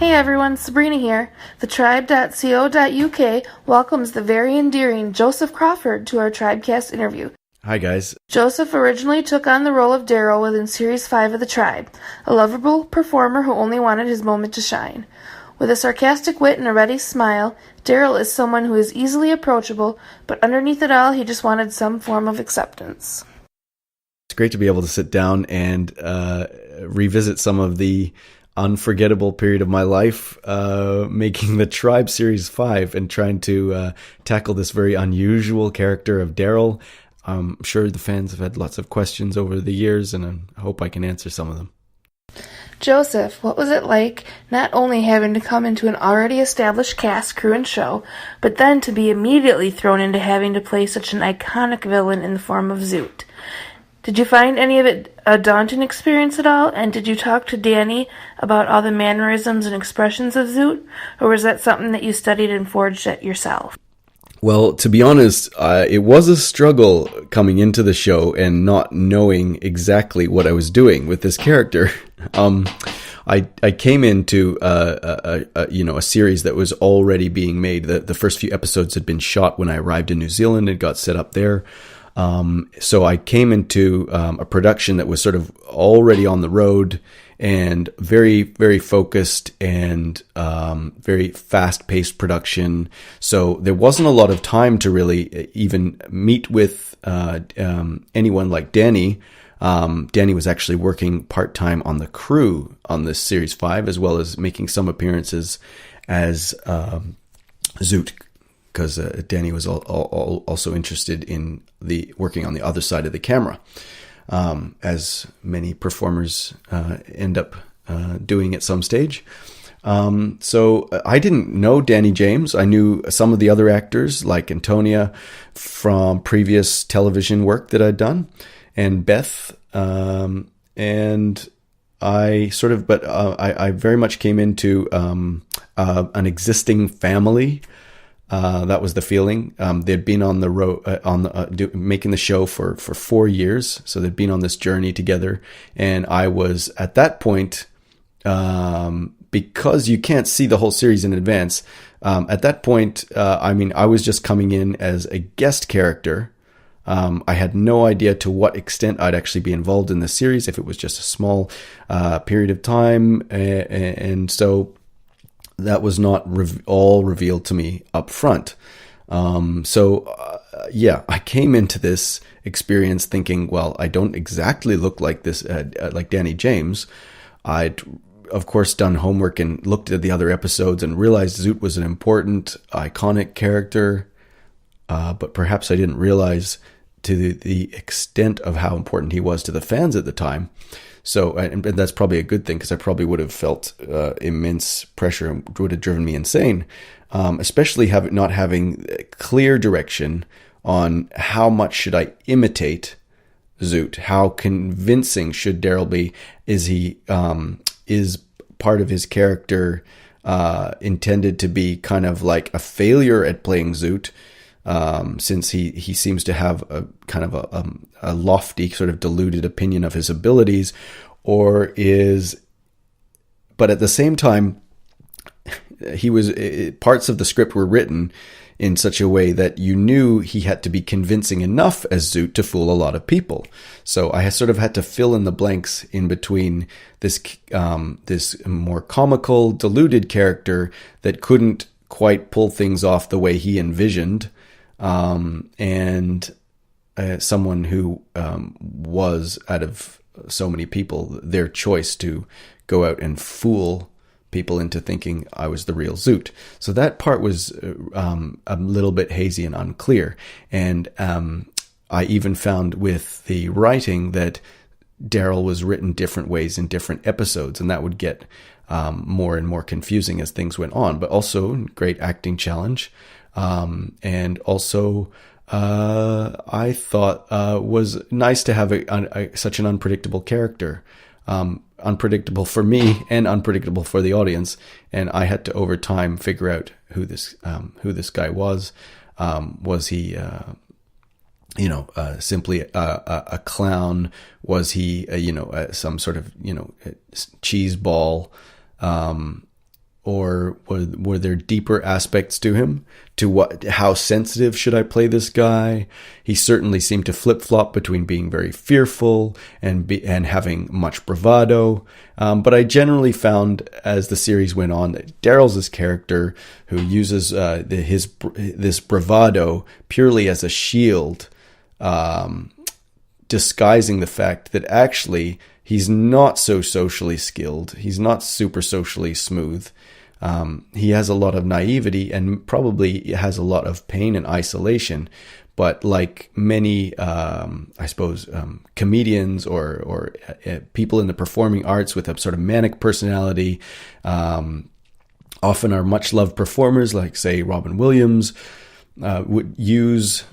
Hey everyone, Sabrina here. The tribe.co.uk welcomes the very endearing Joseph Crawford to our Tribecast interview. Hi guys. Joseph originally took on the role of Darryl within Series 5 of The Tribe, a lovable performer who only wanted his moment to shine. With a sarcastic wit and a ready smile, Darryl is someone who is easily approachable, but underneath it all, he just wanted some form of acceptance. It's great to be able to sit down and revisit some of the unforgettable period of my life, making the Tribe Series 5 and trying to tackle this very unusual character of Darryl. I'm sure the fans have had lots of questions over the years, and I hope I can answer some of them. Joseph, what was it like not only having to come into an already established cast, crew, and show, but then to be immediately thrown into having to play such an iconic villain in the form of Zoot? Did you find any of it a daunting experience at all? And did you talk to Danny about all the mannerisms and expressions of Zoot? Or was that something that you studied and forged at yourself? Well, to be honest, it was a struggle coming into the show and not knowing exactly what I was doing with this character. I came into a series that was already being made. The first few episodes had been shot when I arrived in New Zealand and got set up there. So I came into a production that was sort of already on the road and very, very focused and very fast-paced production. So there wasn't a lot of time to really even meet with anyone like Danny. Danny was actually working part-time on the crew on this Series 5, as well as making some appearances as Zoot, because Danny was also interested in working on the other side of the camera, as many performers end up doing at some stage. So I didn't know Danny James. I knew some of the other actors, like Antonia, from previous television work that I'd done, and Beth, and I very much came into an existing family. That was the feeling. They'd been on the road, making the show for 4 years. So they'd been on this journey together. And I was at that point, because you can't see the whole series in advance. At that point, I was just coming in as a guest character. I had no idea to what extent I'd actually be involved in the series, if it was just a small period of time. And so that was not all revealed to me up front. I came into this experience thinking, well, I don't exactly look like this, like Danny James. I'd, of course, done homework and looked at the other episodes and realized Zoot was an important, iconic character. But perhaps I didn't realize to the extent of how important he was to the fans at the time. So, and that's probably a good thing, because I probably would have felt immense pressure and would have driven me insane, especially not having clear direction on how much should I imitate Zoot. How convincing should Darryl be? Is part of his character intended to be kind of like a failure at playing Zoot? Since he seems to have a kind of a lofty, sort of deluded opinion of his abilities, but at the same time, parts of the script were written in such a way that you knew he had to be convincing enough as Zoot to fool a lot of people. So I sort of had to fill in the blanks in between this more comical, deluded character that couldn't quite pull things off the way he envisioned, and someone who was, out of so many people, their choice to go out and fool people into thinking I was the real Zoot. So that part was a little bit hazy and unclear. And I even found with the writing that Darryl was written different ways in different episodes, and that would get more and more confusing as things went on, but also great acting challenge. And also, I thought was nice to have such an unpredictable character, unpredictable for me and unpredictable for the audience. And I had to, over time, figure out who this guy was. Was he simply a clown? Was he some sort of cheese ball? or were there deeper aspects to him? How sensitive should I play this guy? He certainly seemed to flip-flop between being very fearful and having much bravado. But I generally found, as the series went on, that Darryl's this character who uses this bravado purely as a shield, disguising the fact that actually he's not so socially skilled. He's not super socially smooth. He has a lot of naivety and probably has a lot of pain and isolation. But like many, comedians or people in the performing arts with a sort of manic personality, often are much loved performers, like say Robin Williams, would use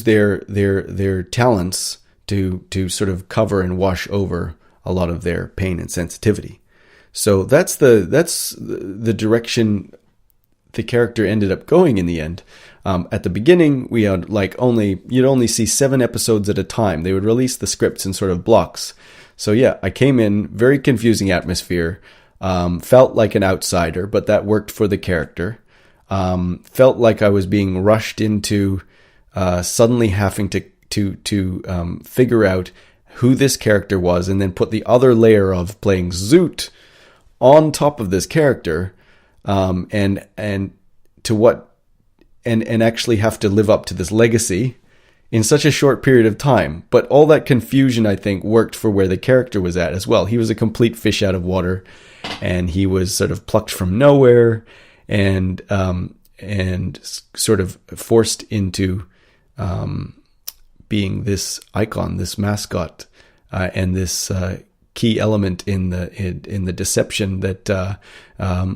their talents to sort of cover and wash over a lot of their pain and sensitivity. So that's the direction the character ended up going in the end. At the beginning, we had you'd only see 7 episodes at a time. They would release the scripts in sort of blocks. So yeah, I came in, very confusing atmosphere, felt like an outsider, but that worked for the character. Felt like I was being rushed into suddenly having to figure out who this character was, and then put the other layer of playing Zoot on top of this character, and actually have to live up to this legacy in such a short period of time. But all that confusion, I think, worked for where the character was at as well. He was a complete fish out of water, and he was sort of plucked from nowhere and sort of forced into being this icon, this mascot, and this key element in the deception that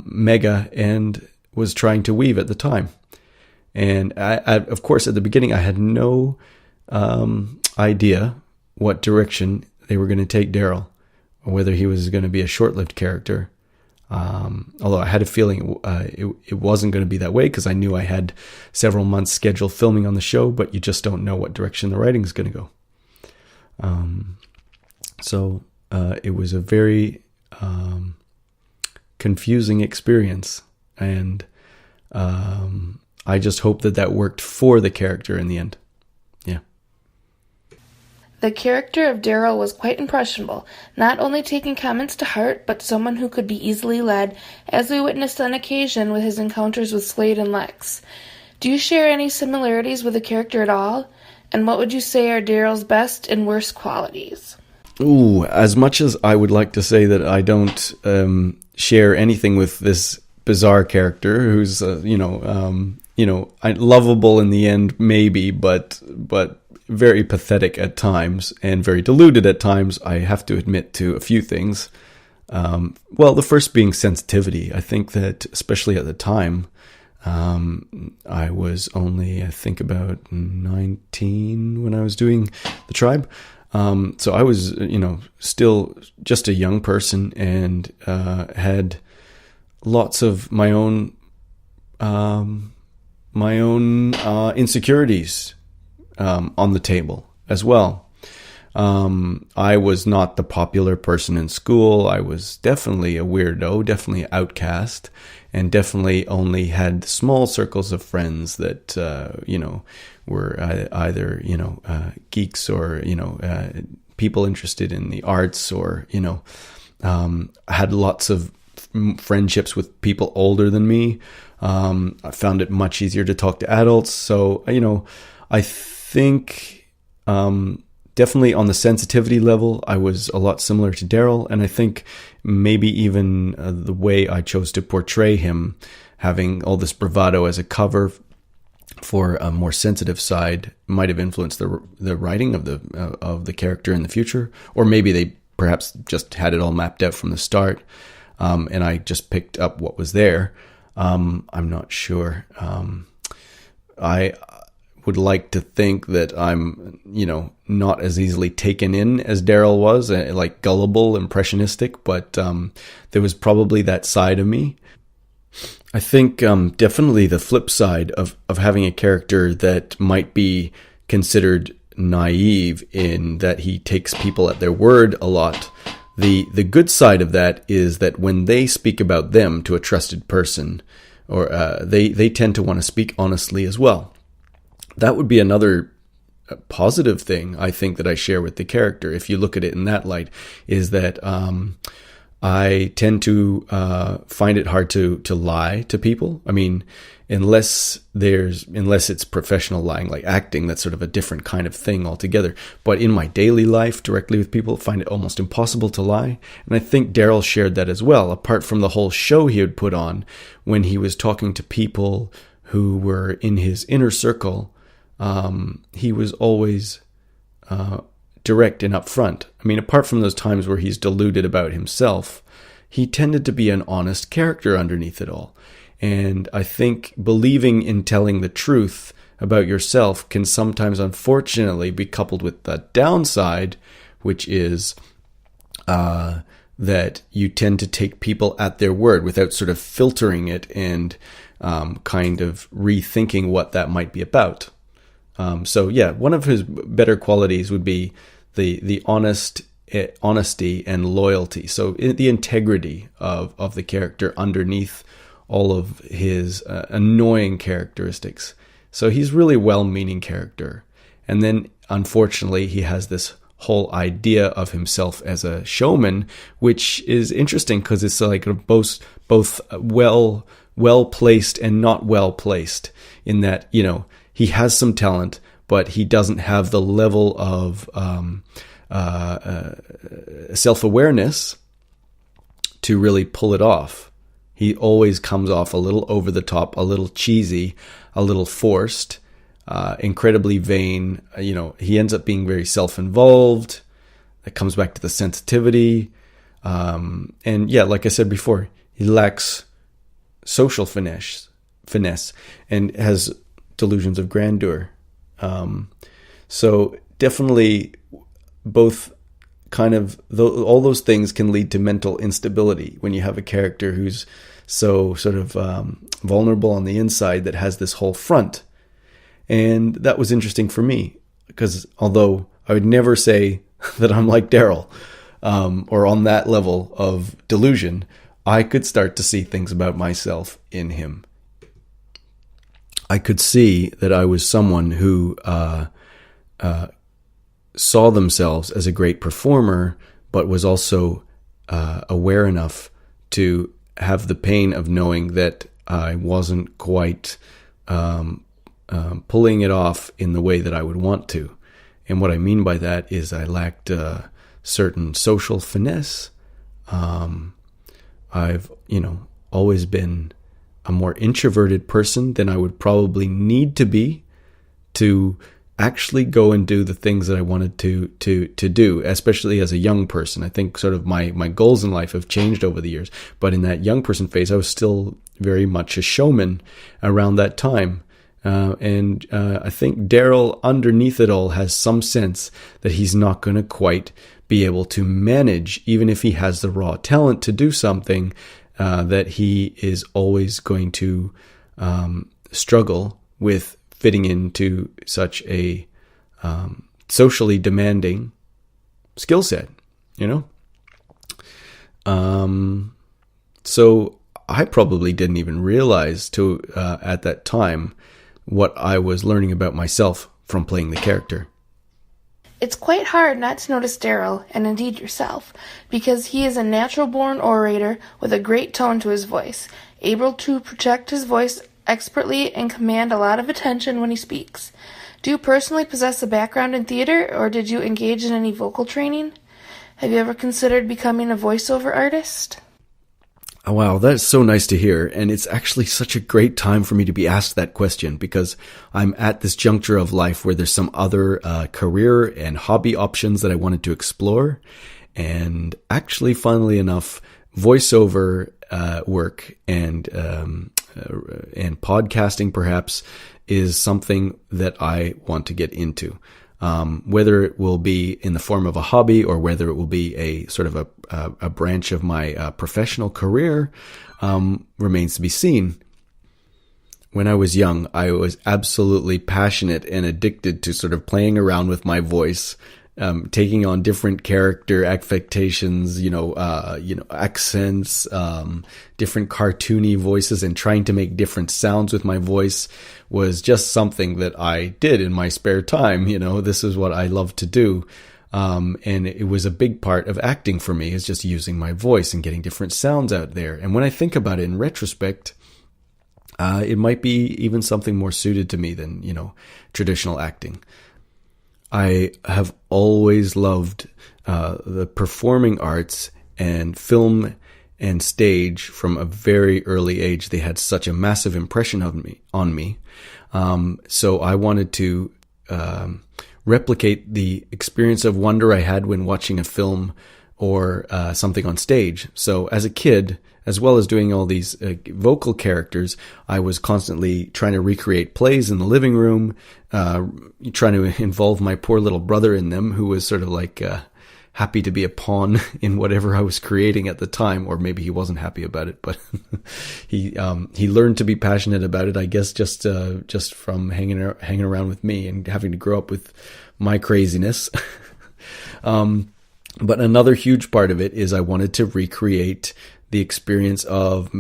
Mega and was trying to weave at the time. And I, of course, at the beginning, I had no idea what direction they were going to take Darryl, or whether he was going to be a short-lived character. Although I had a feeling it wasn't going to be that way, because I knew I had several months scheduled filming on the show, but you just don't know what direction the writing is going to go. So it was a very confusing experience, and I just hope that worked for the character in the end. Yeah. The character of Darryl was quite impressionable, not only taking comments to heart, but someone who could be easily led, as we witnessed on occasion with his encounters with Slade and Lex. Do you share any similarities with the character at all? And what would you say are Darryl's best and worst qualities? Ooh, as much as I would like to say that I don't share anything with this bizarre character who's, lovable in the end, maybe, but very pathetic at times and very deluded at times, I have to admit to a few things. Well, the first being sensitivity. I think that, especially at the time, I was only, I think, about 19 when I was doing The Tribe. So I was, still just a young person, and had lots of my own insecurities on the table as well. I was not the popular person in school. I was definitely a weirdo, definitely an outcast, and definitely only had small circles of friends that, were either, geeks or, people interested in the arts, or, had lots of friendships with people older than me. I found it much easier to talk to adults. So, I think definitely on the sensitivity level, I was a lot similar to Darryl. And I think maybe even the way I chose to portray him, having all this bravado as a cover for a more sensitive side, might have influenced the writing of the character in the future. Or maybe they perhaps just had it all mapped out from the start, and I just picked up what was there. I'm not sure. I would like to think that I'm, not as easily taken in as Darryl was, like gullible, impressionistic, but there was probably that side of me. I think definitely the flip side of having a character that might be considered naive, in that he takes people at their word a lot, The good side of that is that when they speak about them to a trusted person, or they tend to want to speak honestly as well. That would be another positive thing I think that I share with the character, if you look at it in that light, is that I tend to find it hard to lie to people. I mean, unless it's professional lying, like acting, that's sort of a different kind of thing altogether. But in my daily life, directly with people, I find it almost impossible to lie. And I think Darryl shared that as well, apart from the whole show he would put on when he was talking to people who were in his inner circle. He was always direct and upfront. I mean, apart from those times where he's deluded about himself, he tended to be an honest character underneath it all. And I think believing in telling the truth about yourself can sometimes, unfortunately, be coupled with the downside, which is that you tend to take people at their word without sort of filtering it and kind of rethinking what that might be about. So yeah, one of his better qualities would be the honesty and loyalty. So the integrity of the character underneath all of his annoying characteristics. So he's really well-meaning character. And then, unfortunately, he has this whole idea of himself as a showman, which is interesting because it's like both well-placed and not well-placed, in that, you know, he has some talent, but he doesn't have the level of self-awareness to really pull it off. He always comes off a little over the top, a little cheesy, a little forced, incredibly vain. You know, he ends up being very self-involved. That comes back to the sensitivity. And yeah, like I said before, he lacks social finesse and has delusions of grandeur. So definitely both kind of all those things can lead to mental instability when you have a character who's so sort of vulnerable on the inside that has this whole front. And that was interesting for me, because although I would never say that I'm like Darryl or on that level of delusion, I could start to see things about myself in him. I could see that I was someone who saw themselves as a great performer, but was also aware enough to have the pain of knowing that I wasn't quite pulling it off in the way that I would want to. And what I mean by that is I lacked certain social finesse. I've, always been a more introverted person than I would probably need to be to actually go and do the things that I wanted to do, especially as a young person. I think sort of my goals in life have changed over the years, but in that young person phase, I was still very much a showman around that time. And I think Darryl, underneath it all, has some sense that he's not going to quite be able to manage, even if he has the raw talent to do something, that he is always going to struggle with fitting into such a socially demanding skill set, So I probably didn't even realize at that time what I was learning about myself from playing the character. It's quite hard not to notice Darryl, and indeed yourself, because he is a natural-born orator with a great tone to his voice, able to project his voice expertly and command a lot of attention when he speaks. Do you personally possess a background in theater, or did you engage in any vocal training? Have you ever considered becoming a voiceover artist? Oh, wow, that's so nice to hear. And it's actually such a great time for me to be asked that question, because I'm at this juncture of life where there's some other career and hobby options that I wanted to explore. And actually, funnily enough, voiceover work and podcasting perhaps is something that I want to get into. Whether it will be in the form of a hobby or whether it will be a sort of a branch of my professional career remains to be seen. When I was young, I was absolutely passionate and addicted to sort of playing around with my voice taking on different character affectations, accents, different cartoony voices, and trying to make different sounds with my voice was just something that I did in my spare time. This is what I love to do. And it was a big part of acting for me, is just using my voice and getting different sounds out there. And when I think about it in retrospect, it might be even something more suited to me than, traditional acting. I have always loved the performing arts and film and stage from a very early age. They had such a massive impression on me. So I wanted to replicate the experience of wonder I had when watching a film or something on stage. So as a kid, as well as doing all these vocal characters, I was constantly trying to recreate plays in the living room, trying to involve my poor little brother in them, who was sort of like happy to be a pawn in whatever I was creating at the time, or maybe he wasn't happy about it, but he learned to be passionate about it, I guess, just from hanging around with me and having to grow up with my craziness. But another huge part of it is I wanted to recreate the experience of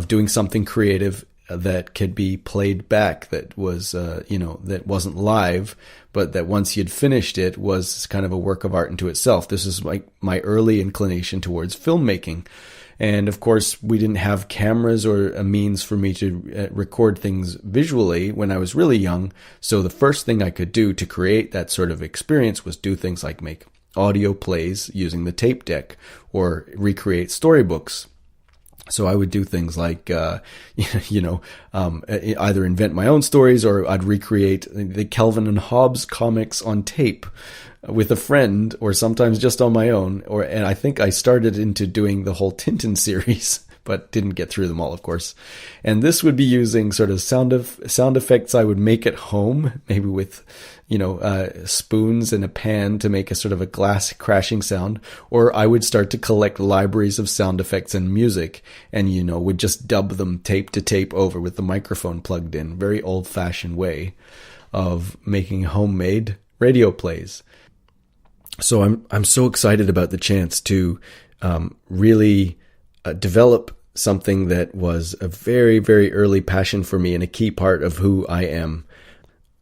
doing something creative that could be played back, that was, that wasn't live, but that once you'd finished it was kind of a work of art into itself. This is like my early inclination towards filmmaking. And of course, we didn't have cameras or a means for me to record things visually when I was really young. So the first thing I could do to create that sort of experience was do things like make audio plays using the tape deck or recreate storybooks. So I would do things like, either invent my own stories, or I'd recreate the Calvin and Hobbes comics on tape with a friend, or sometimes just on my own. And I think I started into doing the whole Tintin series, but didn't get through them all, of course. And this would be using sort of sound effects I would make at home, maybe with, spoons and a pan to make a sort of a glass crashing sound. Or I would start to collect libraries of sound effects and music and, would just dub them tape to tape over with the microphone plugged in. Very old fashioned way of making homemade radio plays. So I'm so excited about the chance to really develop something that was a very, very early passion for me and a key part of who I am.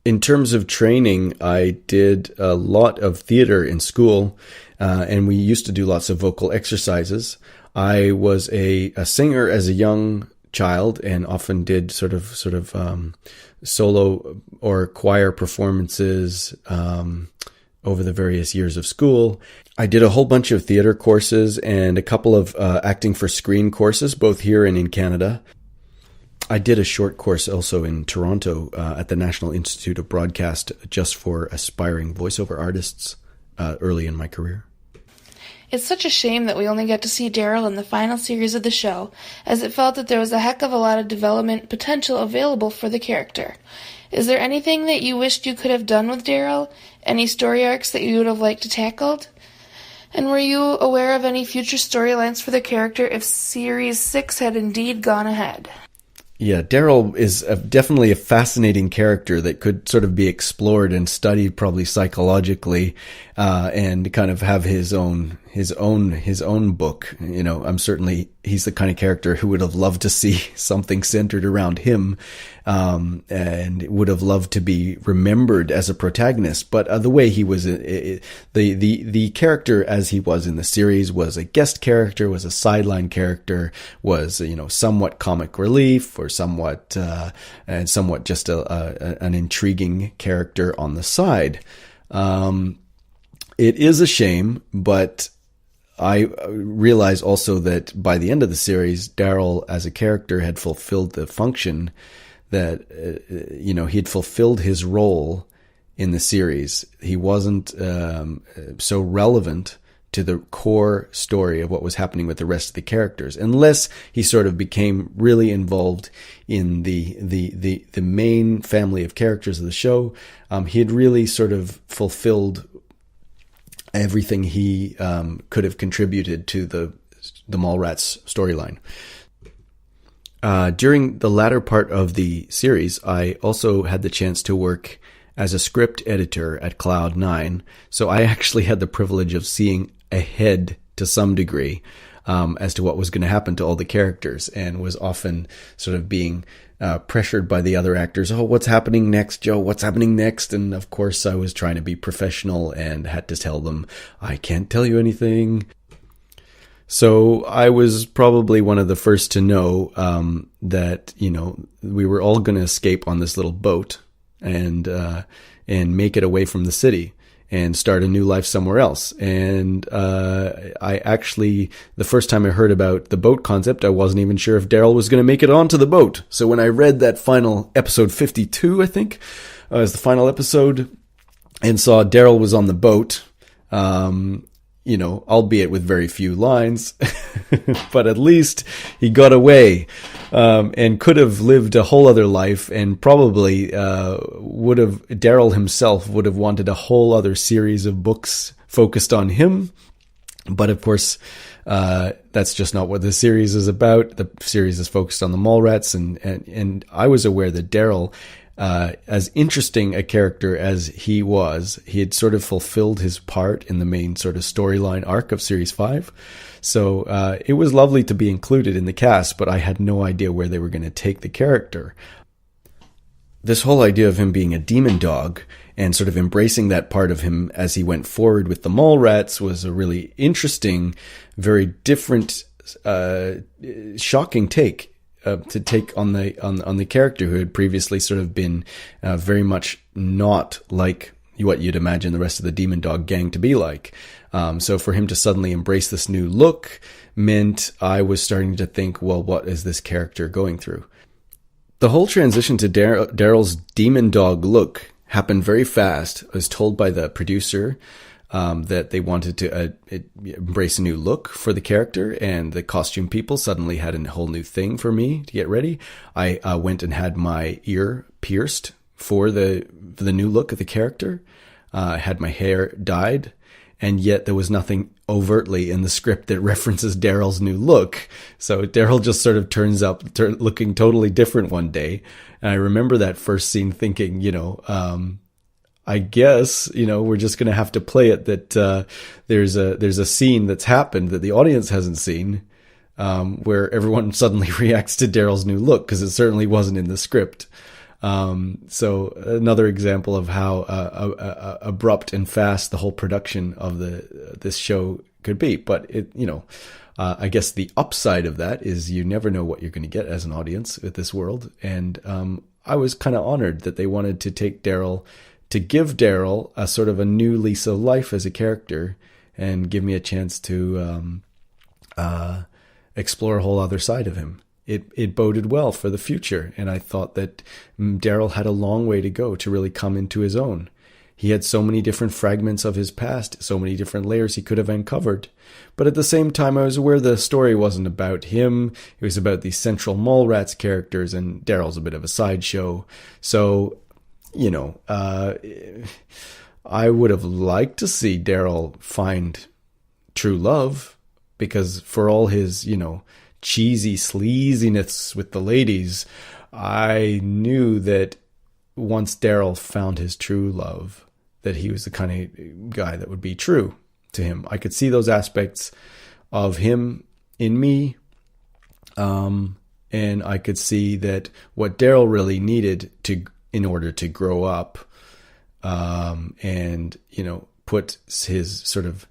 In terms of training, I did a lot of theater in school, and we used to do lots of vocal exercises. I was a singer as a young child and often did sort of solo or choir performances over the various years of school. I did a whole bunch of theater courses and a couple of acting for screen courses, both here and in Canada. I did a short course also in Toronto at the National Institute of Broadcast just for aspiring voiceover artists early in my career. It's such a shame that we only get to see Darryl in the final series of the show, as it felt that there was a heck of a lot of development potential available for the character. Is there anything that you wished you could have done with Darryl? Any story arcs that you would have liked to tackled? And were you aware of any future storylines for the character if Series 6 had indeed gone ahead? Yeah, Darryl is definitely a fascinating character that could sort of be explored and studied probably psychologically, and kind of have his own book. He's the kind of character who would have loved to see something centered around him, and would have loved to be remembered as a protagonist. But the way he was, the character as he was in the series was a guest character, was a sideline character, was somewhat comic relief, or somewhat just an intriguing character on the side. It is a shame, but I realize also that by the end of the series, Darryl as a character had fulfilled the function that, he'd fulfilled his role in the series. He wasn't so relevant to the core story of what was happening with the rest of the characters, unless he sort of became really involved in the main family of characters of the show. He had really sort of fulfilled everything he could have contributed to the Mallrats storyline. During the latter part of the series, I also had the chance to work as a script editor at Cloud9, so I actually had the privilege of seeing ahead to some degree as to what was going to happen to all the characters, and was often sort of being pressured by the other actors. Oh, what's happening next, Joe? What's happening next? And of course, I was trying to be professional and had to tell them, I can't tell you anything. So I was probably one of the first to know that, we were all going to escape on this little boat and make it away from the city and start a new life somewhere else. And I actually, the first time I heard about the boat concept, I wasn't even sure if Darryl was going to make it onto the boat. So when I read that final episode 52, I think, as the final episode, and saw Darryl was on the boat, albeit with very few lines, but at least he got away, and could have lived a whole other life, and probably Darryl himself would have wanted a whole other series of books focused on him. But of course, that's just not what the series is about. The series is focused on the Mallrats, and I was aware that Darryl, as interesting a character as he had sort of fulfilled his part in the main sort of storyline arc of Series 5. So it was lovely to be included in the cast, but I had no idea where they were going to take the character. This whole idea of him being a demon dog and sort of embracing that part of him as he went forward with the Mallrats was a really interesting, very different, shocking take. To take on the character who had previously sort of been very much not like what you'd imagine the rest of the Demon Dog gang to be like. So for him to suddenly embrace this new look meant I was starting to think, well, what is this character going through? The whole transition to Darryl's Demon Dog look happened very fast. I was told by the producer that they wanted to embrace a new look for the character, and the costume people suddenly had a whole new thing for me to get ready. I went and had my ear pierced for the new look of the character. I had my hair dyed, and yet there was nothing overtly in the script that references Darryl's new look. So Darryl just sort of turns up looking totally different one day. And I remember that first scene thinking, I guess, we're just going to have to play it that there's a scene that's happened that the audience hasn't seen, where everyone suddenly reacts to Darryl's new look, because it certainly wasn't in the script. So another example of how abrupt and fast the whole production of this show could be. But I guess the upside of that is you never know what you're going to get as an audience with this world. And I was kind of honored that they wanted to give Darryl a sort of a new lease of life as a character, and give me a chance to explore a whole other side of him. It boded well for the future, and I thought that Darryl had a long way to go to really come into his own. He had so many different fragments of his past, so many different layers he could have uncovered. But at the same time, I was aware the story wasn't about him. It was about these central Mallrats characters, and Darryl's a bit of a sideshow. So, I would have liked to see Darryl find true love, because for all his, cheesy sleaziness with the ladies, I knew that once Darryl found his true love, that he was the kind of guy that would be true to him. I could see those aspects of him in me, and I could see that what Darryl really needed in order to grow up, and put his sort of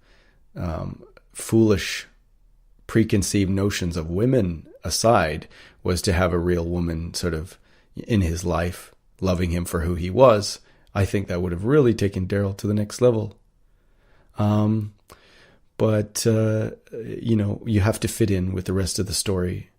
foolish preconceived notions of women aside, was to have a real woman sort of in his life, loving him for who he was. I think that would have really taken Darryl to the next level. But you have to fit in with the rest of the story.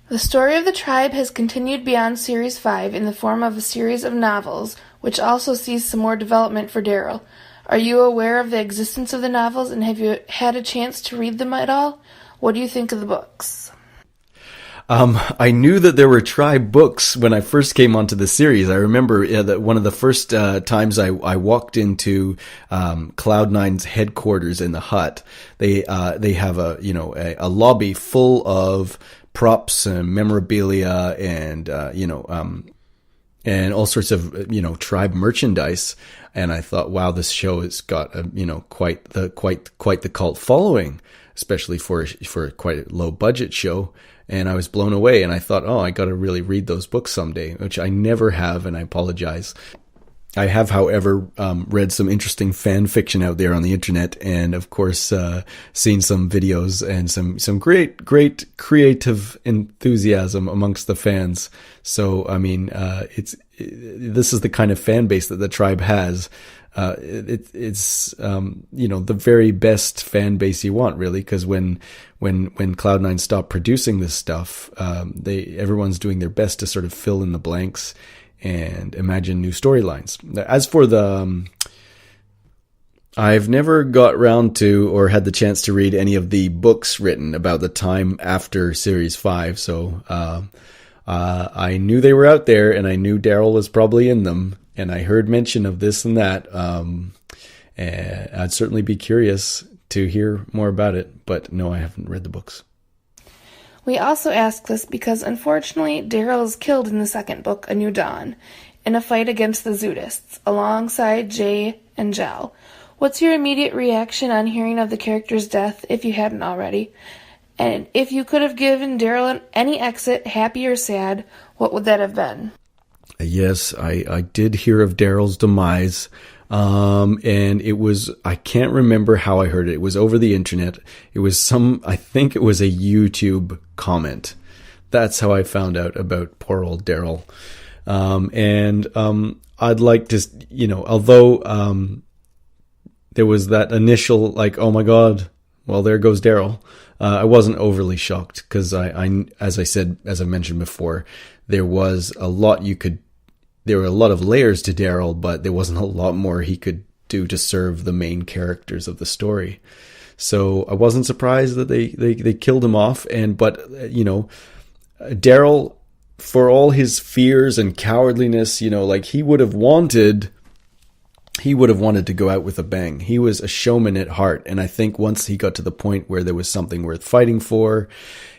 The story of the tribe has continued beyond Series 5 in the form of a series of novels, which also sees some more development for Darryl. Are you aware of the existence of the novels, and have you had a chance to read them at all? What do you think of the books? I knew that there were tribe books when I first came onto the series. I remember that one of the first times I walked into Cloud9's headquarters in the hut. They have a lobby full of props and memorabilia and and all sorts of, tribe merchandise. And I thought, wow, this show has got, quite the cult following, especially for quite a low budget show. And I was blown away, and I thought, oh, I got to really read those books someday, which I never have, and I apologize. I have, however, read some interesting fan fiction out there on the internet, and of course, seen some videos and some great creative enthusiasm amongst the fans. So, I mean, this is the kind of fan base that the tribe has. It's the very best fan base you want, really, because when Cloud9 stopped producing this stuff, everyone's doing their best to sort of fill in the blanks and imagine new storylines. As for I've never got around to or had the chance to read any of the books written about the time after Series 5, so I knew they were out there, and I knew Darryl was probably in them, and I heard mention of this and that. And I'd certainly be curious to hear more about it, but no, I haven't read the books. We also ask this because, unfortunately, Darryl is killed in the second book, A New Dawn, in a fight against the Zootists, alongside Jay and Jel. What's your immediate reaction on hearing of the character's death, if you hadn't already? And if you could have given Darryl any exit, happy or sad, what would that have been? Yes, I did hear of Darryl's demise. And it was, I can't remember how I heard it. It was over the internet. It was I think it was a YouTube comment. That's how I found out about poor old Darryl. I'd like to, although, there was that initial, like, oh my God, well, there goes Darryl. I wasn't overly shocked because as I mentioned before, there were a lot of layers to Darryl, but there wasn't a lot more he could do to serve the main characters of the story. So I wasn't surprised that they killed him off. But Darryl, for all his fears and cowardliness, he would have wanted to go out with a bang. He was a showman at heart. And I think once he got to the point where there was something worth fighting for,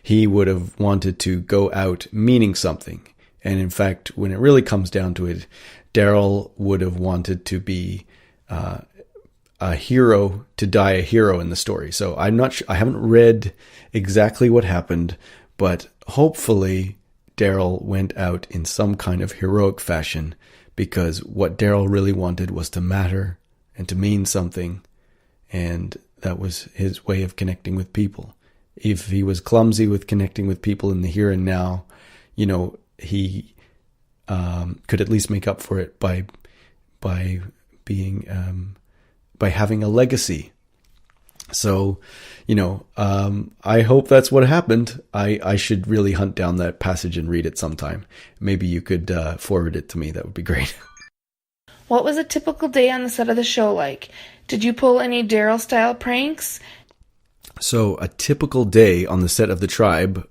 he would have wanted to go out meaning something. And in fact, when it really comes down to it, Darryl would have wanted to be a hero, to die a hero in the story. So I'm not sure, I haven't read exactly what happened, but hopefully Darryl went out in some kind of heroic fashion, because what Darryl really wanted was to matter and to mean something. And that was his way of connecting with people. If he was clumsy with connecting with people in the here and now, he could at least make up for it by being by having a legacy. So, I hope that's what happened. I should really hunt down that passage and read it sometime. Maybe you could forward it to me. That would be great. What was a typical day on the set of the show like? Did you pull any Darryl-style pranks? So a typical day on the set of the tribe,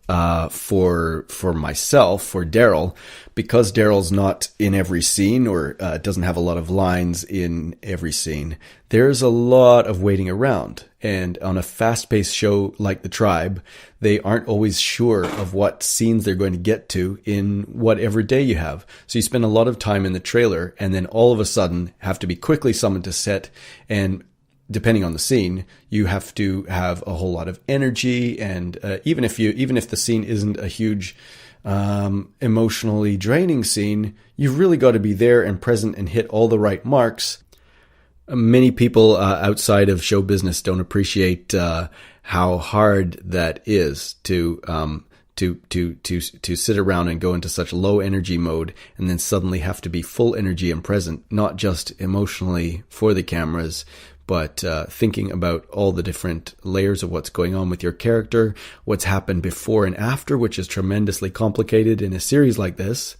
for myself, for Darryl, because Darryl's not in every scene or doesn't have a lot of lines in every scene, there's a lot of waiting around. And on a fast-paced show like the tribe, they aren't always sure of what scenes they're going to get to in whatever day you have. So you spend a lot of time in the trailer and then all of a sudden have to be quickly summoned to set, and depending on the scene, you have to have a whole lot of energy. And even if the scene isn't a huge emotionally draining scene, you've really got to be there and present and hit all the right marks. Many people outside of show business don't appreciate how hard that is to sit around and go into such low energy mode and then suddenly have to be full energy and present, not just emotionally for the cameras, but thinking about all the different layers of what's going on with your character, what's happened before and after, which is tremendously complicated in a series like this,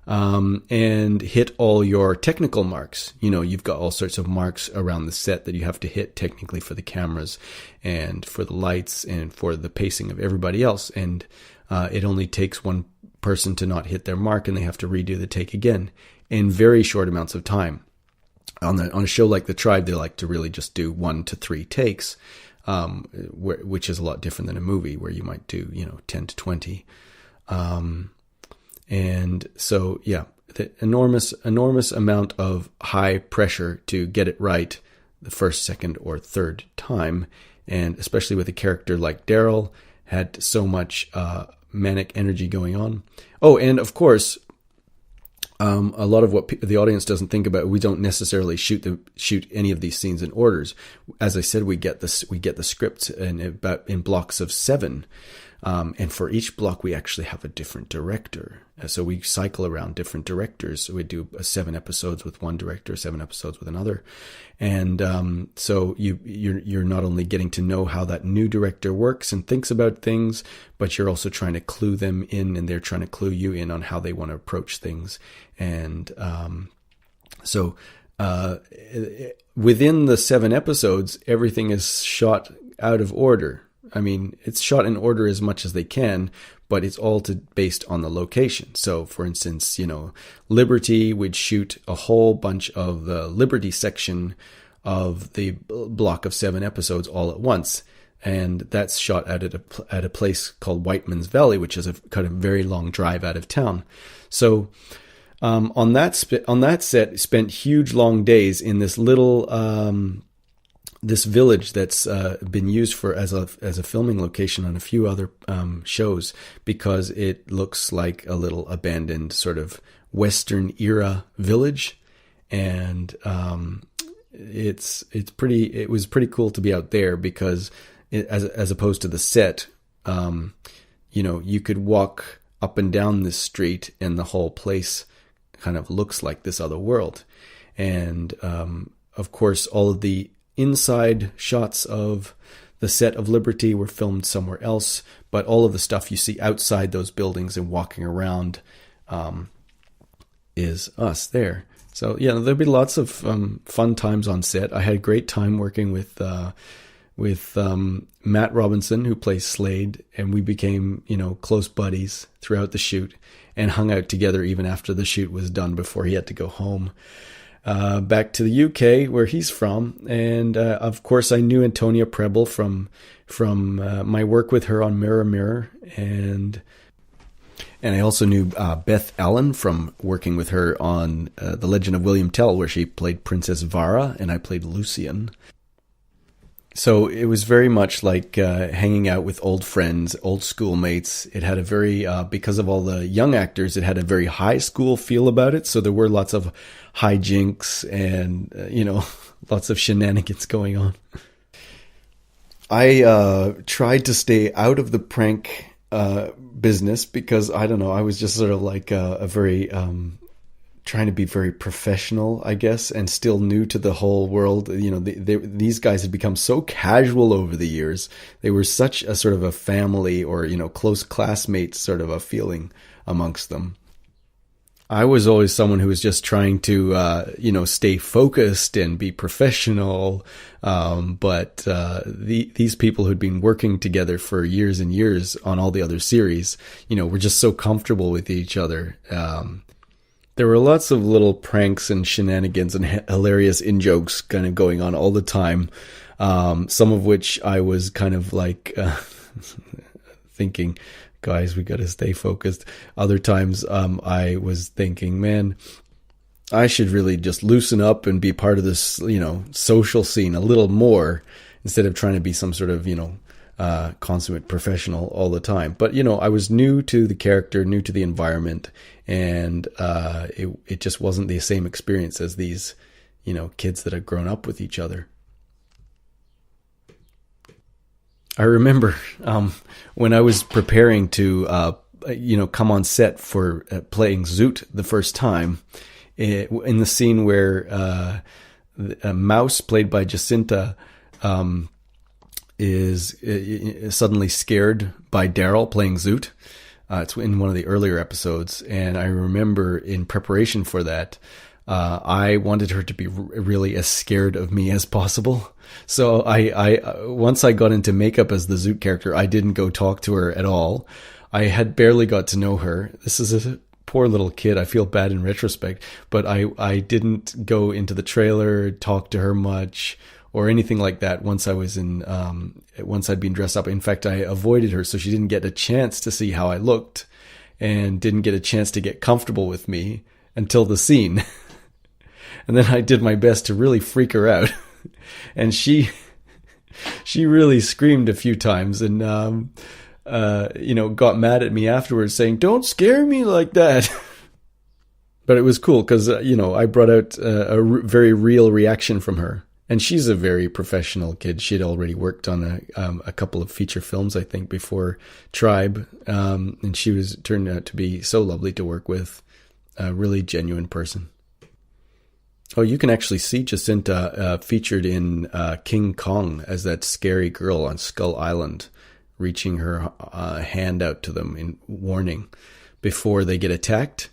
and hit all your technical marks. You've got all sorts of marks around the set that you have to hit technically for the cameras and for the lights and for the pacing of everybody else. And it only takes one person to not hit their mark and they have to redo the take again in very short amounts of time. On a show like The Tribe, they like to really just do 1 to 3 takes, which is a lot different than a movie where you might do 10 to 20. And so, yeah, the enormous amount of high pressure to get it right the first, second, or third time. And especially with a character like Darryl, had so much manic energy going on. Oh, and of course, a lot of what the audience doesn't think about, we don't necessarily shoot any of these scenes in orders. As I said, we get the script in blocks of 7. And for each block, we actually have a different director. So we cycle around different directors. So we do 7 episodes with one director, 7 episodes with another. And so you're not only getting to know how that new director works and thinks about things, but you're also trying to clue them in, and they're trying to clue you in on how they want to approach things. And so within the 7 episodes, everything is shot out of order. I mean, it's shot in order as much as they can, but it's all based on the location. So, for instance, Liberty would shoot a whole bunch of the Liberty section of the block of 7 episodes all at once. And that's shot at a place called Whiteman's Valley, which is a kind of very long drive out of town. So, on that set, spent huge long days in this little this village that's been used as a filming location on a few other shows, because it looks like a little abandoned sort of Western era village, and it was pretty cool to be out there, because as opposed to the set, you could walk up and down this street and the whole place kind of looks like this other world. And of course, all of the inside shots of the set of Liberty were filmed somewhere else, but all of the stuff you see outside those buildings and walking around is us there. So yeah, there'll be lots of fun times on set. I had a great time working with Matt Robinson, who plays Slade, and we became close buddies throughout the shoot and hung out together even after the shoot was done, before he had to go home back to the UK, where he's from. And of course, I knew Antonia Preble from my work with her on Mirror Mirror, and I also knew Beth Allen from working with her on The Legend of William Tell, where she played Princess Vara and I played Lucian. So it was very much like hanging out with old friends, old schoolmates. It had a very, because of all the young actors, it had a very high school feel about it. So there were lots of hijinks and, lots of shenanigans going on. I tried to stay out of the prank business, because, I don't know, I was just sort of like a very... trying to be very professional, I guess, and still new to the whole world. These guys had become so casual over the years. They were such a sort of a family, or, close classmates sort of a feeling amongst them. I was always someone who was just trying to, stay focused and be professional. But these people who'd been working together for years and years on all the other series, were just so comfortable with each other. There were lots of little pranks and shenanigans and hilarious in-jokes kind of going on all the time. Some of which I was kind of like thinking, guys, we got to stay focused. Other times I was thinking, man, I should really just loosen up and be part of this, social scene a little more, instead of trying to be some sort of, consummate professional all the time. But, I was new to the character, new to the environment, and it just wasn't the same experience as these, kids that had grown up with each other. I remember when I was preparing to, come on set for playing Zoot the first time, in the scene where a Mouse, played by Jacinta, is suddenly scared by Darryl playing Zoot. It's in one of the earlier episodes, and I remember in preparation for that, I wanted her to be really as scared of me as possible. So I once I got into makeup as the Zoot character, I didn't go talk to her at all. I had barely got to know her. This is a poor little kid. I feel bad in retrospect, but I didn't go into the trailer, talk to her much, or anything like that once I'd been dressed up. In fact, I avoided her so she didn't get a chance to see how I looked, and didn't get a chance to get comfortable with me. until the scene. And then I did my best to really freak her out. And she really screamed a few times and, got mad at me afterwards saying, "Don't scare me like that." But it was cool because, I brought out very real reaction from her. And she's a very professional kid. She had already worked on a couple of feature films, I think, before Tribe. And she turned out to be so lovely to work with. A really genuine person. Oh, you can actually see Jacinta featured in King Kong as that scary girl on Skull Island, reaching her hand out to them in warning before they get attacked.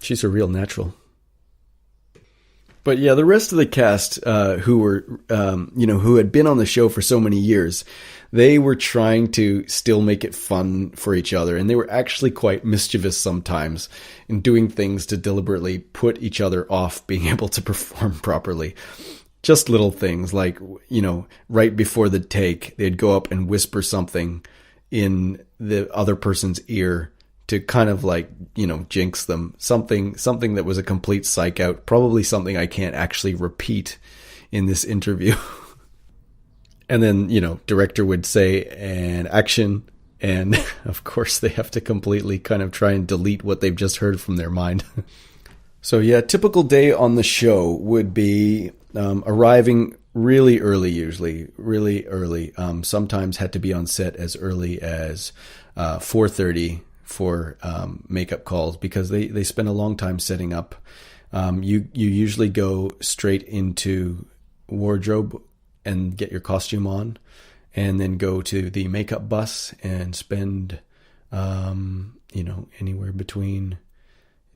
She's a real natural. But yeah, the rest of the cast who had been on the show for so many years, they were trying to still make it fun for each other. And they were actually quite mischievous sometimes in doing things to deliberately put each other off being able to perform properly. Just little things like, right before the take, they'd go up and whisper something in the other person's ear to kind of jinx them. Something that was a complete psych out. Probably something I can't actually repeat in this interview. And then, director would say, "and action." And of course they have to completely kind of try and delete what they've just heard from their mind. So yeah, typical day on the show would be arriving really early, usually really early. Sometimes had to be on set as early as 4:30 for makeup calls because they spend a long time setting up. You usually go straight into wardrobe and get your costume on, and then go to the makeup bus and spend, anywhere between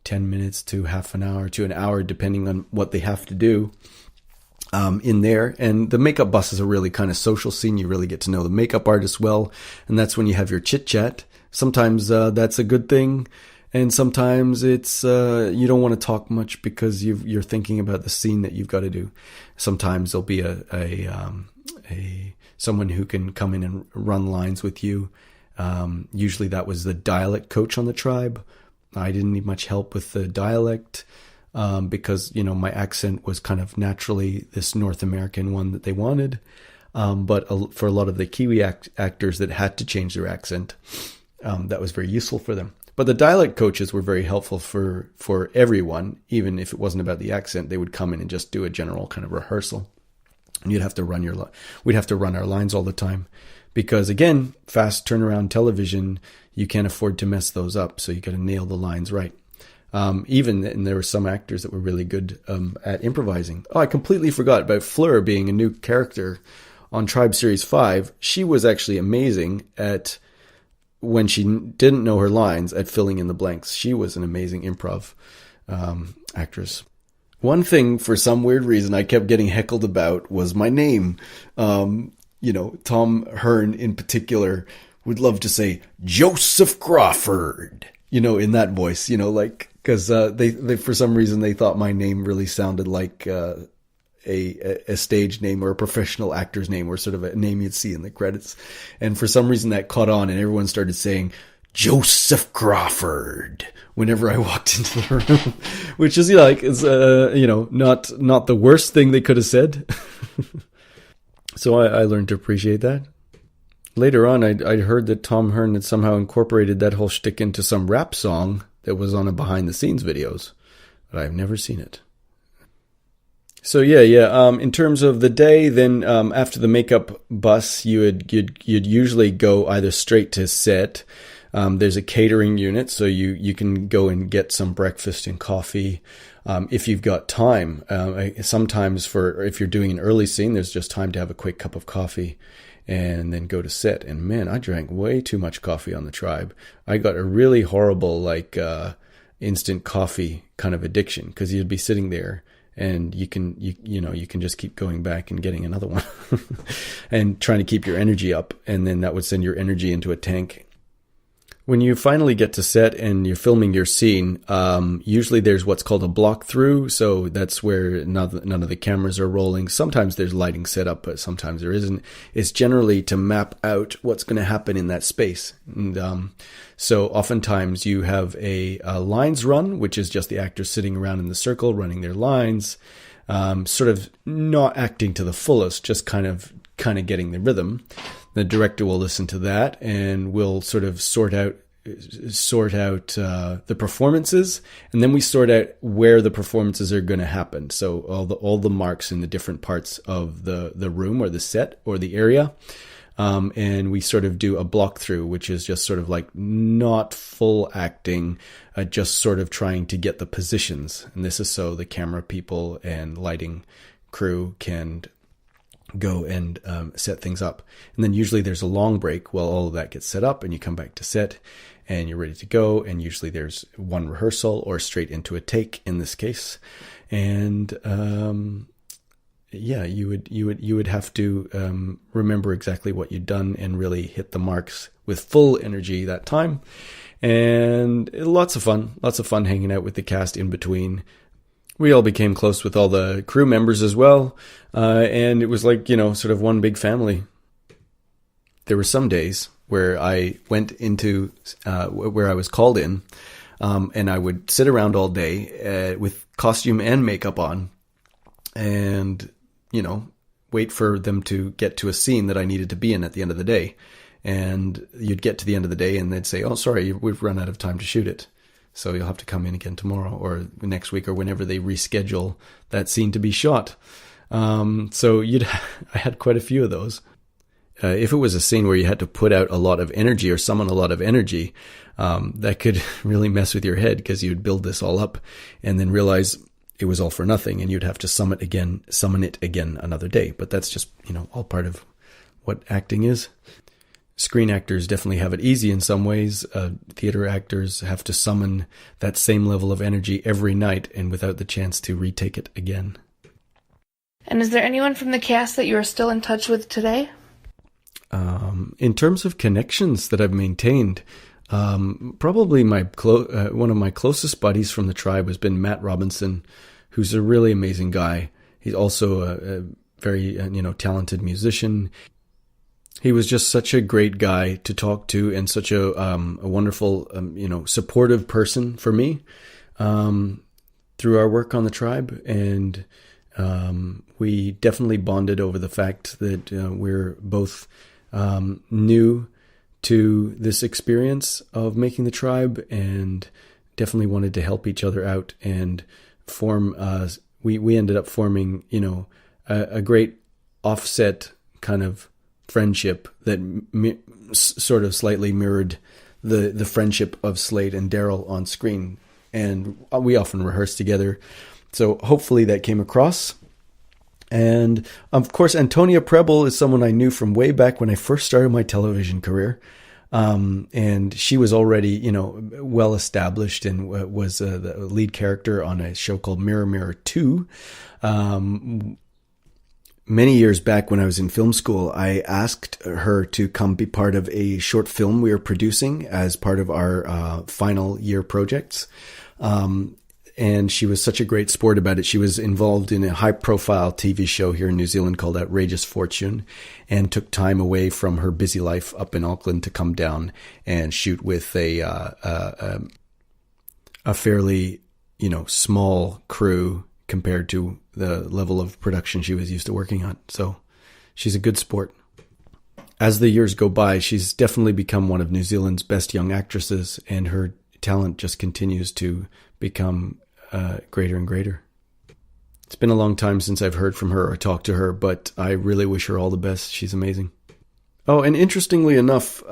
10 minutes to half an hour to an hour, depending on what they have to do in there. And the makeup bus is a really kind of social scene. You really get to know the makeup artist well, and that's when you have your chit chat. Sometimes that's a good thing, and sometimes it's you don't want to talk much because you're thinking about the scene that you've got to do. Sometimes there'll be someone who can come in and run lines with you. Usually that was the dialect coach on the Tribe. I didn't need much help with the dialect because my accent was kind of naturally this North American one that they wanted. But for a lot of the Kiwi actors that had to change their accent, that was very useful for them. But the dialect coaches were very helpful for everyone, even if it wasn't about the accent. They would come in and just do a general kind of rehearsal. And we'd have to run our lines all the time because, again, fast turnaround television, you can't afford to mess those up. So you got to nail the lines right. And there were some actors that were really good at improvising. Oh, I completely forgot about Fleur being a new character on Tribe Series 5. She was actually amazing at, when she didn't know her lines, at filling in the blanks. She was an amazing improv actress. One thing, for some weird reason, I kept getting heckled about was my name. Tom Hearn in particular would love to say Joseph Crawford, in that voice, because they for some reason they thought my name really sounded like a stage name or a professional actor's name, or sort of a name you'd see in the credits. And for some reason that caught on, and everyone started saying Joseph Crawford whenever I walked into the room, which is not the worst thing they could have said. So I learned to appreciate that. Later on, I'd heard that Tom Hearn had somehow incorporated that whole shtick into some rap song that was on a behind the scenes videos, but I've never seen it. So yeah. In terms of the day, then after the makeup bus, you'd usually go either straight to set. There's a catering unit, so you can go and get some breakfast and coffee if you've got time. Sometimes if you're doing an early scene, there's just time to have a quick cup of coffee and then go to set. And man, I drank way too much coffee on the Tribe. I got a really horrible instant coffee kind of addiction, because you'd be sitting there and you can just keep going back and getting another one and trying to keep your energy up, and then that would send your energy into a tank. When you finally get to set and you're filming your scene, usually there's what's called a block through. So that's where none of the cameras are rolling. Sometimes there's lighting set up, but sometimes there isn't. It's generally to map out what's going to happen in that space. And so oftentimes you have a lines run, which is just the actors sitting around in the circle running their lines, sort of not acting to the fullest, just kind of getting the rhythm. The director will listen to that and will sort of sort out the performances, and then we sort out where the performances are going to happen. So all the marks in the different parts of the room or the set or the area, and we sort of do a block through, which is just sort of like not full acting, just sort of trying to get the positions. And this is so the camera people and lighting crew can go and set things up. And then usually there's a long break while all of that gets set up, and you come back to set and you're ready to go. And usually there's one rehearsal or straight into a take in this case. And you would have to remember exactly what you'd done and really hit the marks with full energy that time. And lots of fun hanging out with the cast in between. We all became close with all the crew members as well, and it was like, sort of one big family. There were some days where I went into, where I was called in, and I would sit around all day with costume and makeup on, and, wait for them to get to a scene that I needed to be in at the end of the day. And you'd get to the end of the day and they'd say, "Oh, sorry, we've run out of time to shoot it. So you'll have to come in again tomorrow or next week," or whenever they reschedule that scene to be shot. So I had quite a few of those. If it was a scene where you had to put out a lot of energy or summon a lot of energy, that could really mess with your head, because you'd build this all up and then realize it was all for nothing, and you'd have to summon it again another day. But that's just, all part of what acting is. Screen actors definitely have it easy in some ways. Theater actors have to summon that same level of energy every night and without the chance to retake it again. And is there anyone from the cast that you are still in touch with today? In terms of connections that I've maintained, probably one of my closest buddies from the tribe has been Matt Robinson, who's a really amazing guy. He's also a very talented musician. He was just such a great guy to talk to, and such a wonderful, supportive person for me through our work on the tribe. And we definitely bonded over the fact that we're both new to this experience of making the tribe, and definitely wanted to help each other out and form. We ended up forming, a great offset kind of friendship that sort of slightly mirrored the friendship of Slade and Darryl on screen. And we often rehearse together. So hopefully that came across. And of course, Antonia Preble is someone I knew from way back when I first started my television career. And she was already, well established, and was the lead character on a show called Mirror Mirror 2. Many years back when I was in film school, I asked her to come be part of a short film we were producing as part of our final year projects. And she was such a great sport about it. She was involved in a high-profile TV show here in New Zealand called Outrageous Fortune, and took time away from her busy life up in Auckland to come down and shoot with a fairly, small crew compared to the level of production she was used to working on. So she's a good sport. As the years go by, she's definitely become one of New Zealand's best young actresses, and her talent just continues to become greater and greater. It's been a long time since I've heard from her or talked to her, but I really wish her all the best. She's amazing. Oh, and interestingly enough,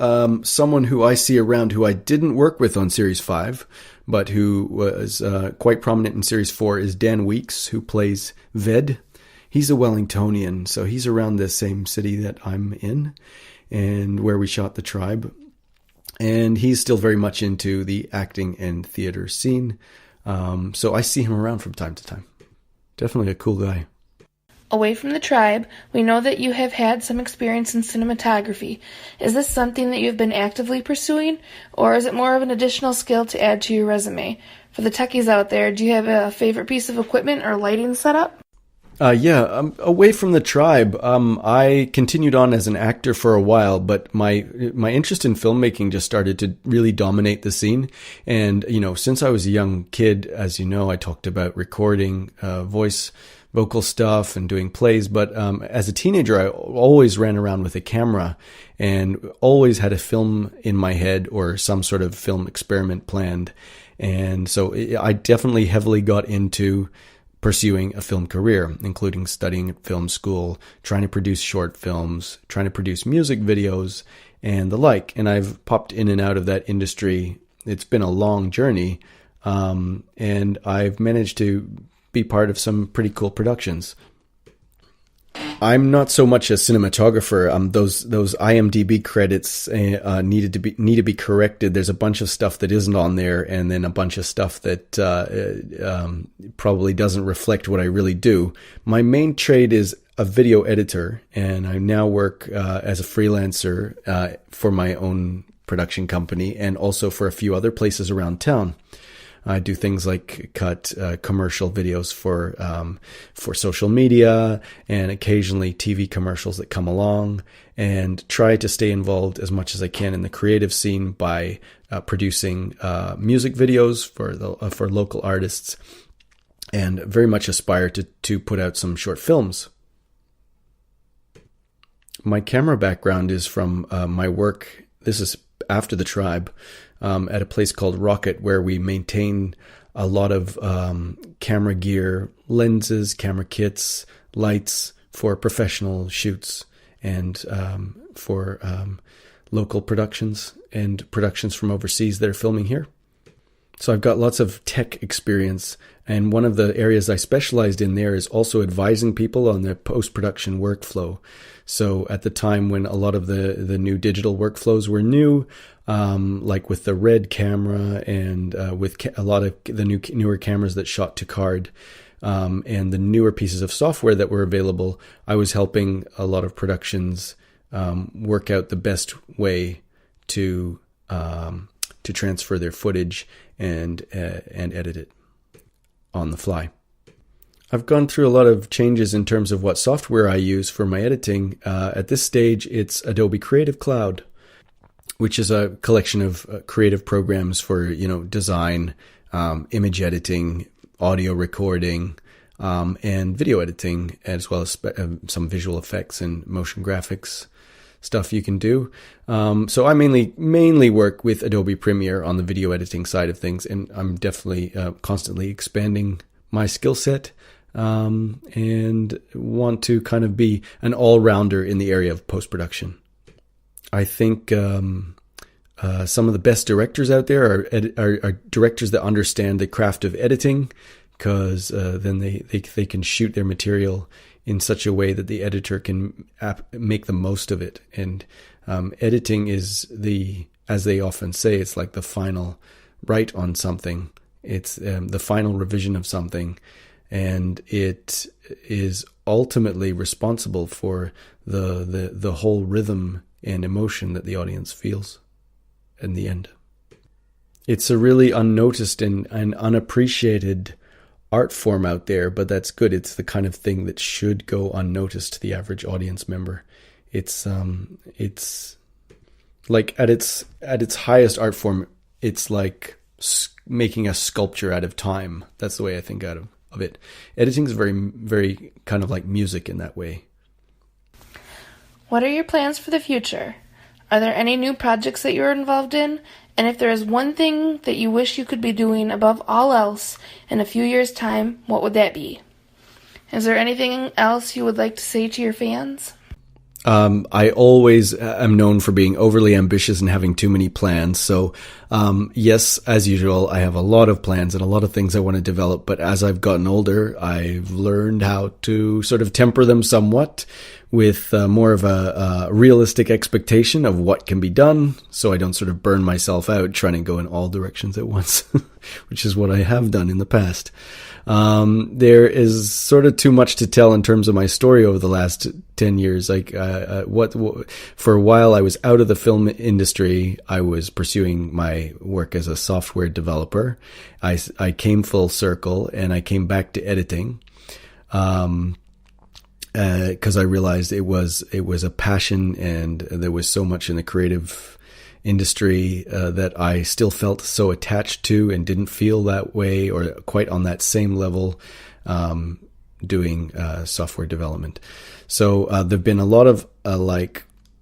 someone who I see around who I didn't work with on Series 5, but who was quite prominent in Series 4 is Dan Weeks, who plays Ved. He's a Wellingtonian, so he's around the same city that I'm in, and where we shot The Tribe. And he's still very much into the acting and theater scene. So I see him around from time to time. Definitely a cool guy. Away from the tribe, we know that you have had some experience in cinematography. Is this something that you've been actively pursuing, or is it more of an additional skill to add to your resume? For the techies out there, do you have a favorite piece of equipment or lighting setup? Away from the tribe, I continued on as an actor for a while, but my interest in filmmaking just started to really dominate the scene. And, since I was a young kid, as you know, I talked about recording vocal stuff and doing plays. But as a teenager, I always ran around with a camera and always had a film in my head or some sort of film experiment planned. And so I definitely heavily got into pursuing a film career, including studying at film school, trying to produce short films, trying to produce music videos, and the like. And I've popped in and out of that industry. It's been a long journey, and I've managed to be part of some pretty cool productions. I'm not so much a cinematographer. Those IMDb credits need to be corrected. There's a bunch of stuff that isn't on there, and then a bunch of stuff that probably doesn't reflect what I really do. My main trade is a video editor, and I now work as a freelancer for my own production company, and also for a few other places around town. I do things like cut commercial videos for social media and occasionally TV commercials that come along, and try to stay involved as much as I can in the creative scene by producing music videos for local artists, and very much aspire to put out some short films. My camera background is from my work. This is after the tribe. At a place called Rocket, where we maintain a lot of camera gear, lenses, camera kits, lights for professional shoots, and for local productions and productions from overseas that are filming here. So I've got lots of tech experience, and one of the areas I specialized in there is also advising people on their post-production workflow. So at the time when a lot of the new digital workflows were new, like with the RED camera and with a lot of the newer cameras that shot to card, and the newer pieces of software that were available, I was helping a lot of productions work out the best way to transfer their footage and edit it on the fly. I've gone through a lot of changes in terms of what software I use for my editing. At this stage, it's Adobe Creative Cloud, which is a collection of creative programs for, design, image editing, audio recording, and video editing, as well as some visual effects and motion graphics stuff you can do. So I mainly work with Adobe Premiere on the video editing side of things, and I'm definitely constantly expanding my skill set, and want to kind of be an all-rounder in the area of post-production. I think some of the best directors out there are directors that understand the craft of editing, because then they can shoot their material in such a way that the editor can make the most of it. And editing is as they often say, it's like the final write on something. It's the final revision of something, and it is ultimately responsible for the whole rhythm and emotion that the audience feels in the end. It's a really unnoticed and unappreciated art form out there, but that's good. It's the kind of thing that should go unnoticed to the average audience member. It's like at its highest art form, it's like making a sculpture out of time. That's the way I think of it. Editing is very, very kind of like music in that way. What are your plans for the future? Are there any new projects that you're involved in? And if there is one thing that you wish you could be doing above all else in a few years' time, what would that be? Is there anything else you would like to say to your fans? I always am known for being overly ambitious and having too many plans. So, yes, as usual, I have a lot of plans and a lot of things I want to develop. But as I've gotten older, I've learned how to sort of temper them somewhat with more of a realistic expectation of what can be done, so I don't sort of burn myself out trying to go in all directions at once, which is what I have done in the past. There is sort of too much to tell in terms of my story over the last 10 years. Like, for a while I was out of the film industry. I was pursuing my work as a software developer. I came full circle and I came back to editing. Cause I realized it was a passion, and there was so much in the creative industry that I still felt so attached to, and didn't feel that way or quite on that same level doing software development. So there've been a lot of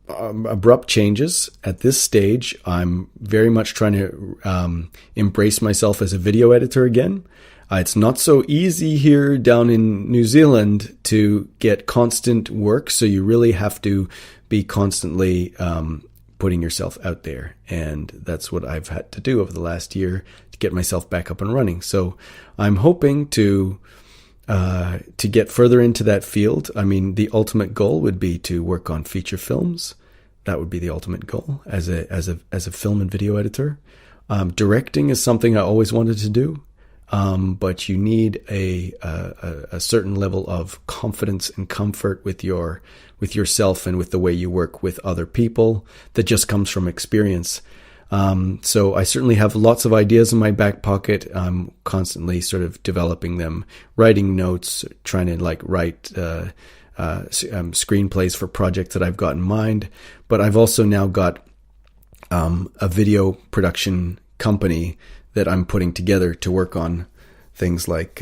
abrupt changes at this stage. I'm very much trying to embrace myself as a video editor again. It's not so easy here down in New Zealand to get constant work, so you really have to be constantly putting yourself out there, and that's what I've had to do over the last year to get myself back up and running. So I'm hoping to get further into that field. I mean, the ultimate goal would be to work on feature films. That would be the ultimate goal as a film and video editor. Directing is something I always wanted to do. But you need a certain level of confidence and comfort with yourself and with the way you work with other people that just comes from experience. So I certainly have lots of ideas in my back pocket. I'm constantly sort of developing them, writing notes, trying to write screenplays for projects that I've got in mind. But I've also now got a video production company that I'm putting together to work on things like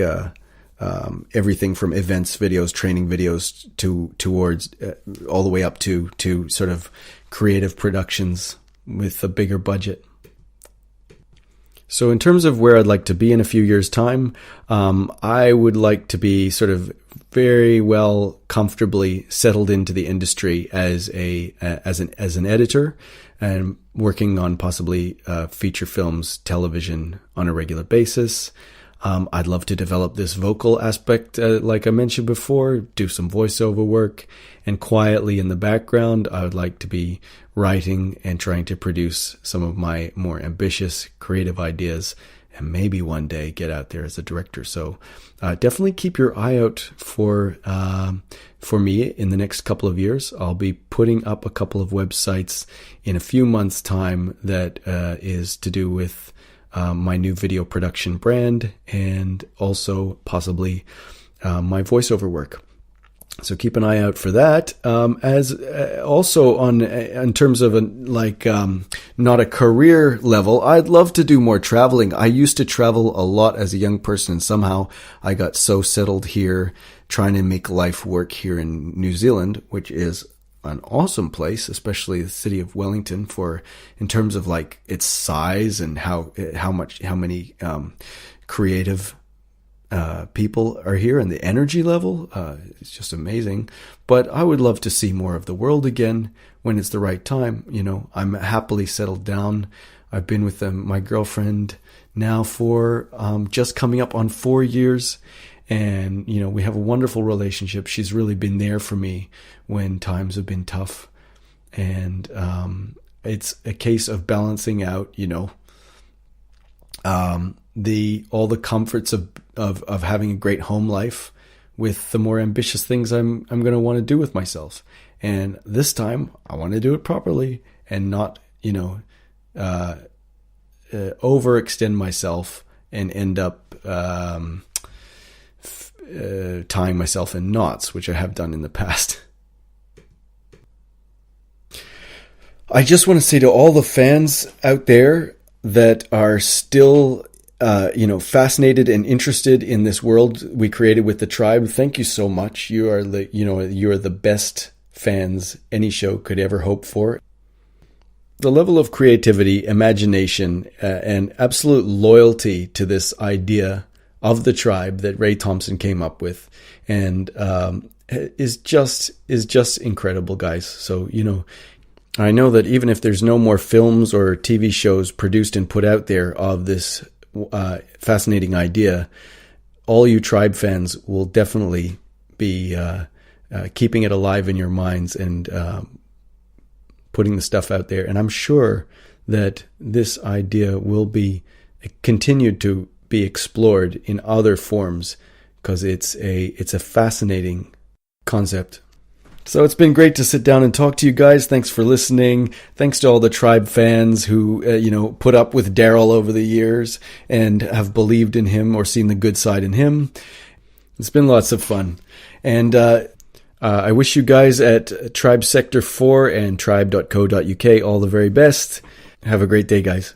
everything from events videos, training videos towards all the way up to sort of creative productions with a bigger budget. So in terms of where I'd like to be in a few years' time, I would like to be sort of very well comfortably settled into the industry as an editor, and working on possibly feature films, television on a regular basis. I'd love to develop this vocal aspect, like I mentioned before, do some voiceover work, and quietly in the background, I would like to be writing and trying to produce some of my more ambitious creative ideas, and maybe one day get out there as a director. So definitely keep your eye out for me in the next couple of years. I'll be putting up a couple of websites in a few months' time that is to do with my new video production brand, and also possibly my voiceover work. So keep an eye out for that. As also in terms of not a career level, I'd love to do more traveling. I used to travel a lot as a young person, and somehow I got so settled here, trying to make life work here in New Zealand, which is an awesome place, especially the city of Wellington, in terms of its size and how many creative people are here, and the energy level. It's just amazing. But I would love to see more of the world again when it's the right time. I'm happily settled down. I've been with my girlfriend now for just coming up on 4 years. And, we have a wonderful relationship. She's really been there for me when times have been tough. And it's a case of balancing out, all the comforts of having a great home life with the more ambitious things I'm going to want to do with myself. And this time I want to do it properly and not, overextend myself and end up tying myself in knots, which I have done in the past. I just want to say to all the fans out there that are still fascinated and interested in this world we created with the tribe, thank you so much. You are the best fans any show could ever hope for. The level of creativity, imagination, and absolute loyalty to this idea of the tribe that Ray Thompson came up with, and is just incredible, guys. So I know that even if there's no more films or TV shows produced and put out there of this fascinating idea, all you tribe fans will definitely be keeping it alive in your minds and putting the stuff out there. And I'm sure that this idea will be continued to be explored in other forms, because it's a fascinating concept. So it's been great to sit down and talk to you guys. Thanks for listening. Thanks to all the Tribe fans who, put up with Darryl over the years and have believed in him or seen the good side in him. It's been lots of fun. And I wish you guys at Tribe Sector 4 and tribe.co.uk all the very best. Have a great day, guys.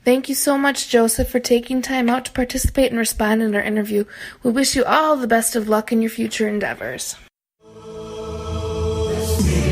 Thank you so much, Joseph, for taking time out to participate and respond in our interview. We wish you all the best of luck in your future endeavors. See